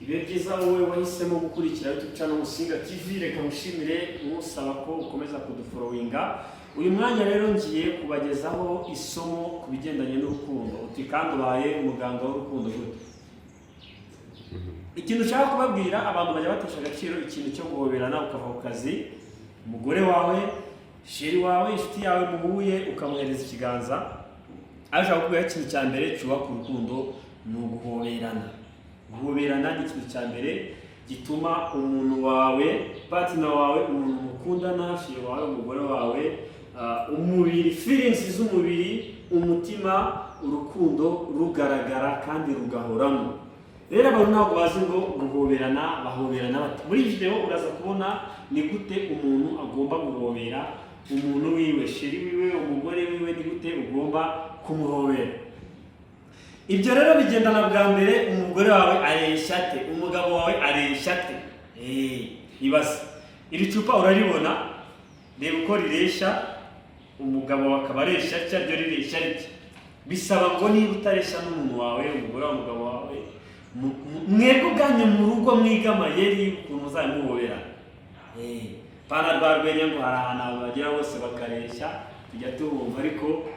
Ibihe byiza wowe wahisemo gukurikira YouTube channel Musinga TV, reka mushimire musaba ko ukomeza kudufollowinga. Uyu mwanya rero ngiye kubagezaho isomo ku bigendanye n'urukundo. Uti kandi ubaye umuganga w'urukundo gute? Ikintu ushaka kubabwira abantu bajya batesha agaciro ikintu cyo guhoberana ukava ku kazi, umugore wawe, sheri wawe, inshuti yawe muhuye ukamuhereza ikiganza. Aje akubwira ikintu cya mbere cyubaka urukundo ni uguhoberana. Guhoberana ni ikintu cya mbere gituma umuntu wawe, partner wawe, umuntu mukundana, sheri wawe, umugore wawe, umubiri, feelings z'umubiri, umutima, urukundo rugaragara kandi rugahoramo. Rero abantu ntabwo bazi ngo guhoberana, bahoberana bati. Muri video uraza kubona ni gute umuntu agomba guhobera umuntu wiwe, sheri wiwe, umugore wiwe, ni gute ugomba kumuhobera. Ibyo rero bigendana bwa mbere, umugore wawe areshya te, umugabo wawe areshya te. Ibaze iri cupa uraribona, reba uko rireshya, umugabo akaba areshya ryo rireshya rike. Bisaba ngo niba utareshya n'umuntu wawe, umugore wawe, umugabo wawe, mwebwe ubwanyu mu rugo mwiga amayeri y'ukuntu muzamuhobera. Pana rwarwenya ngo hari ahantu bagera bose bakareshya, tujya tubumva, ariko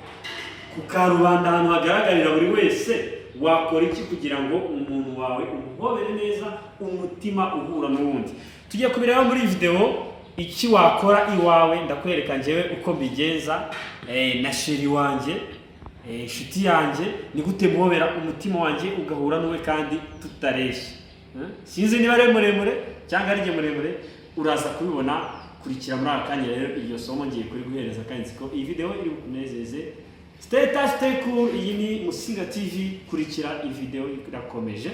ku karubanda ahantu hagaragarira buri wese, wakora iki kugira ngo umuntu wawe umuhobere neza, umutima uhura n'uwundi? Tujya kubireba muri video iki wakora iwawe. Ndakwereka njyewe uko mbigenza na sheri wanjye, inshuti yanjye, ni gute muhobera umutima wanjye ugahura n'uwe kandi tutareshya. Sinzi niba ari muremure cyangwa ari muremure, uraza kubibona. Kurikira muri aka kanya rero iryo somo ngiye kuri guhereza kandi ko iyi video iri bukunezeze. Stay touch, stay cool. Iyi ni Musinga TV, kurikira iyi video irakomeje.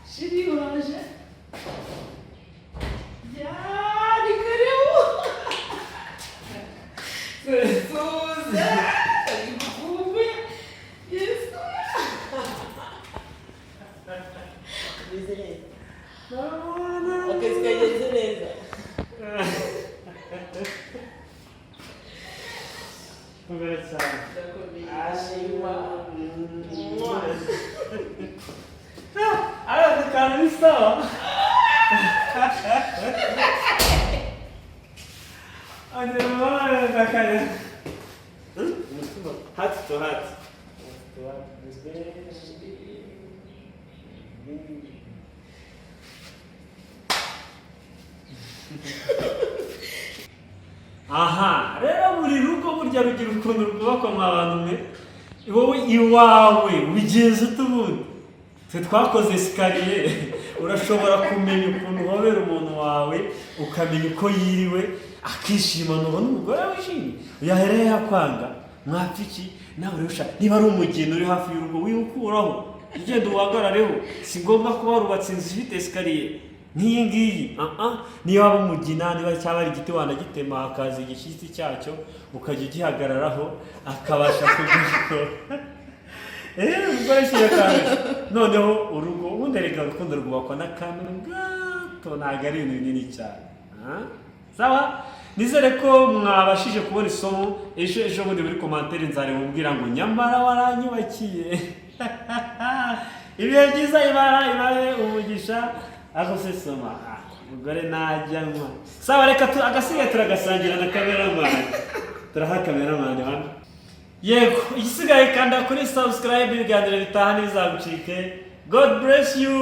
Sheri waje. Ni karibu. Suza. Kumbe. Yesu. Bizele. Okay, sikaje neza. Conversa. Ashiwa. Allora, che cazzo sto? Andiamo da casa. Hat to hat. Aha, rero buri rugo burya rugira ukuntu rwubakwa mu abantu mwe. Wowe iwawe wigenze utubundi. Twe twakoze sikariye, urashobora kumenya ukuntu uhobera umuntu wawe, ukamenya uko yiriwe, akishima, nubona umugore wishimye, yahereye yakwanga, mwapfiki, nawe rero ushaka, niba ari umugeni uri hafi y'urugo wiwukuraho, ugenda uhagarareho. Si ngombwa kuba warubatse inzu ifite sikariye nk'iyi ngiyi. Niba waba umugina, niba cyaba ari igiti wanagitema hakaza igishyitsi cyacyo, ukajya ugihagararaho, akabasha kugikora. Ubwo kandi noneho urugo ubundi reka urukundo rwubakwa n'akantu gato, ntabwo ari ibintu binini cyane. Sawa, nizere ko mwabashije kubona isomo. Ejo bundi muri commentaire nzareba umbwira ngo nyamara waranyubakiye. Ibihe byiza ibahe umugisha, ako se soma umugore najyanwa. Sawa, reka agasigaye turagasangira na cameraman. Turaha cameraman hano. Yego, igisigaye kanda kuri subscribe, ibiganiro bitaha ntibizagucike. God bless you.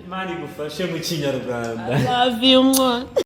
Imana igufashe mu Kinyarwanda. I love you.